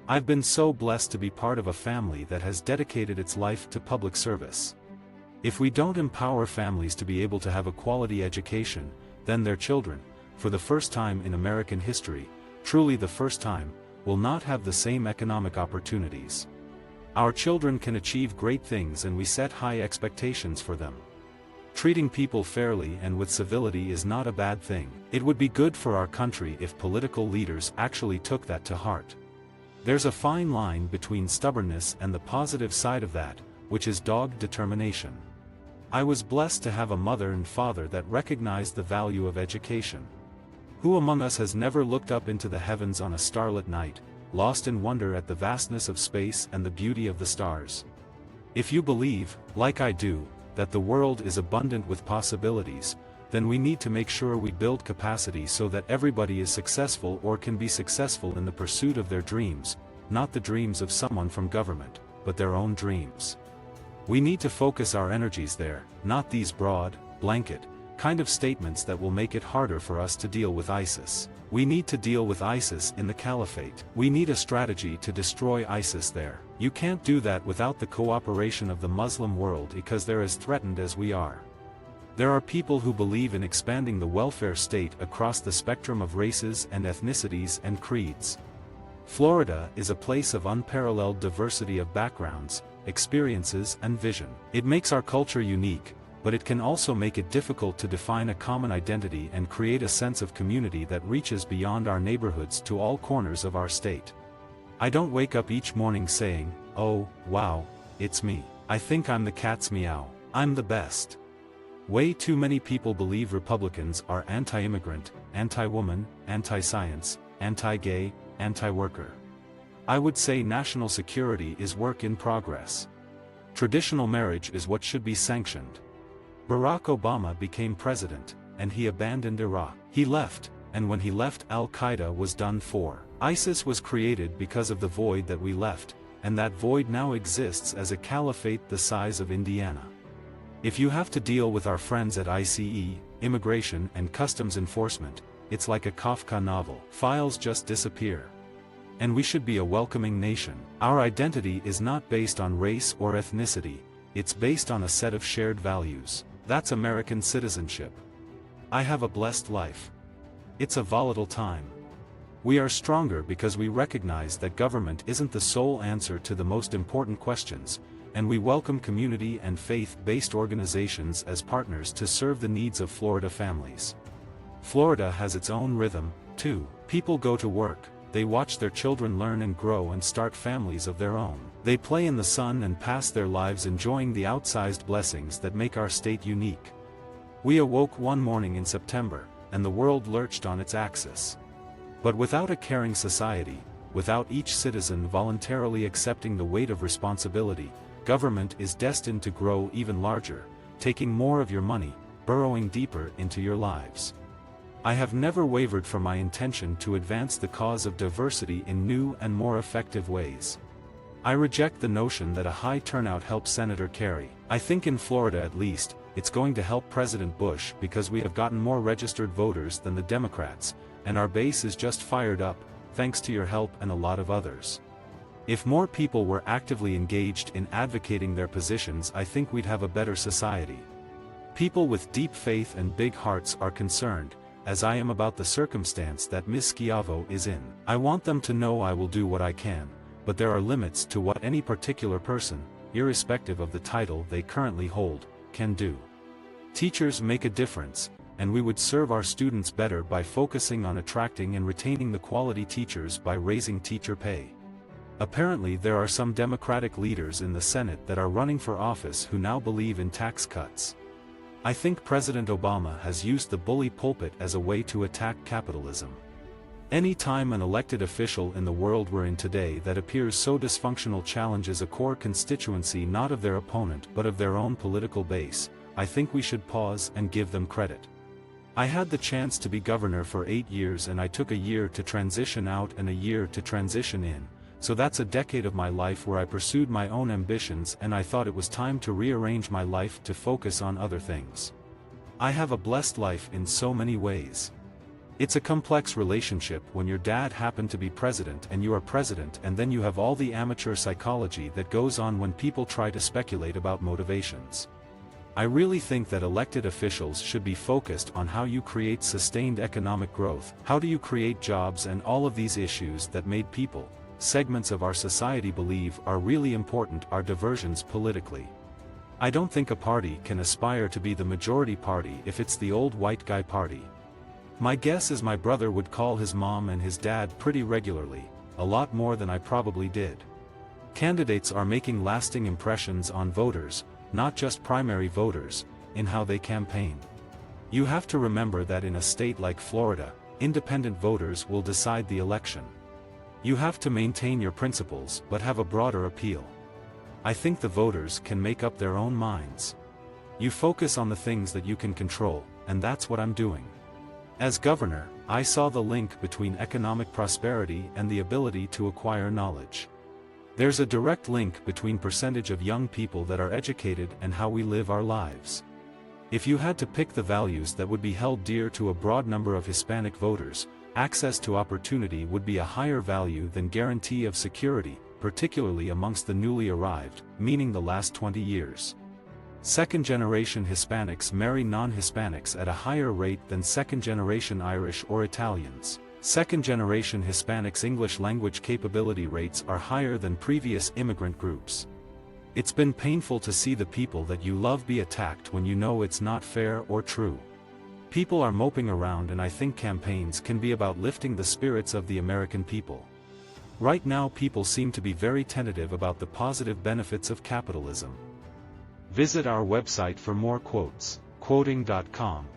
I've been so blessed to be part of a family that has dedicated its life to public service. If we don't empower families to be able to have a quality education, then their children, for the first time in American history, truly the first time, will not have the same economic opportunities. Our children can achieve great things and we set high expectations for them. Treating people fairly and with civility is not a bad thing. It would be good for our country if political leaders actually took that to heart. There's a fine line between stubbornness and the positive side of that, which is dogged determination. I was blessed to have a mother and father that recognized the value of education. Who among us has never looked up into the heavens on a starlit night, lost in wonder at the vastness of space and the beauty of the stars? If you believe, like I do, that the world is abundant with possibilities, then we need to make sure we build capacity so that everybody is successful or can be successful in the pursuit of their dreams, not the dreams of someone from government, but their own dreams. We need to focus our energies there, not these broad, blanket, kind of statements that will make it harder for us to deal with ISIS. We need to deal with ISIS in the caliphate. We need a strategy to destroy ISIS there. You can't do that without the cooperation of the Muslim world because they're as threatened as we are. There are people who believe in expanding the welfare state across the spectrum of races and ethnicities and creeds. Florida is a place of unparalleled diversity of backgrounds, experiences and vision. It makes our culture unique, but it can also make it difficult to define a common identity and create a sense of community that reaches beyond our neighborhoods to all corners of our state. I don't wake up each morning saying, "Oh, wow, it's me. I think I'm the cat's meow. I'm the best." Way too many people believe Republicans are anti-immigrant, anti-woman, anti-science, anti-gay, anti-worker. I would say national security is work in progress. Traditional marriage is what should be sanctioned. Barack Obama became president, and he abandoned Iraq. He left, and when he left, Al-Qaeda was done for. ISIS was created because of the void that we left, and that void now exists as a caliphate the size of Indiana. If you have to deal with our friends at ICE, Immigration and Customs Enforcement, it's like a Kafka novel. Files just disappear. And we should be a welcoming nation. Our identity is not based on race or ethnicity, it's based on a set of shared values. That's American citizenship. I have a blessed life. It's a volatile time. We are stronger because we recognize that government isn't the sole answer to the most important questions, and we welcome community and faith-based organizations as partners to serve the needs of Florida families. Florida has its own rhythm, too. People go to work, they watch their children learn and grow and start families of their own. They play in the sun and pass their lives enjoying the outsized blessings that make our state unique. We awoke one morning in September, and the world lurched on its axis. But without a caring society, without each citizen voluntarily accepting the weight of responsibility, government is destined to grow even larger, taking more of your money, burrowing deeper into your lives. I have never wavered from my intention to advance the cause of diversity in new and more effective ways. I reject the notion that a high turnout helps Senator Kerry. I think in Florida at least, it's going to help President Bush because we have gotten more registered voters than the Democrats, and our base is just fired up, thanks to your help and a lot of others. If more people were actively engaged in advocating their positions, I think we'd have a better society. People with deep faith and big hearts are concerned, as I am about the circumstance that Ms. Schiavo is in. I want them to know I will do what I can, but there are limits to what any particular person, irrespective of the title they currently hold, can do. Teachers make a difference, and we would serve our students better by focusing on attracting and retaining the quality teachers by raising teacher pay. Apparently there are some Democratic leaders in the Senate that are running for office who now believe in tax cuts. I think President Obama has used the bully pulpit as a way to attack capitalism. Any time an elected official in the world we're in today that appears so dysfunctional challenges a core constituency not of their opponent but of their own political base, I think we should pause and give them credit. I had the chance to be governor for 8 years and I took a year to transition out and a year to transition in. So that's a decade of my life where I pursued my own ambitions and I thought it was time to rearrange my life to focus on other things. I have a blessed life in so many ways. It's a complex relationship when your dad happened to be president and you are president, and then you have all the amateur psychology that goes on when people try to speculate about motivations. I really think that elected officials should be focused on how you create sustained economic growth, how do you create jobs, and all of these issues that made people, segments of our society believe are really important are diversions politically. I don't think a party can aspire to be the majority party if it's the old white guy party. My guess is my brother would call his mom and his dad pretty regularly, a lot more than I probably did. Candidates are making lasting impressions on voters, not just primary voters, in how they campaign. You have to remember that in a state like Florida, independent voters will decide the election. You have to maintain your principles but have a broader appeal. I think the voters can make up their own minds. You focus on the things that you can control, and that's what I'm doing. As governor, I saw the link between economic prosperity and the ability to acquire knowledge. There's a direct link between percentage of young people that are educated and how we live our lives. If you had to pick the values that would be held dear to a broad number of Hispanic voters, access to opportunity would be a higher value than guarantee of security, particularly amongst the newly arrived, meaning the last 20 years. Second-generation Hispanics marry non-Hispanics at a higher rate than second-generation Irish or Italians. Second-generation Hispanics' English language capability rates are higher than previous immigrant groups. It's been painful to see the people that you love be attacked when you know it's not fair or true. People are moping around, and I think campaigns can be about lifting the spirits of the American people. Right now people seem to be very tentative about the positive benefits of capitalism. Visit our website for more quotes, quoting.com.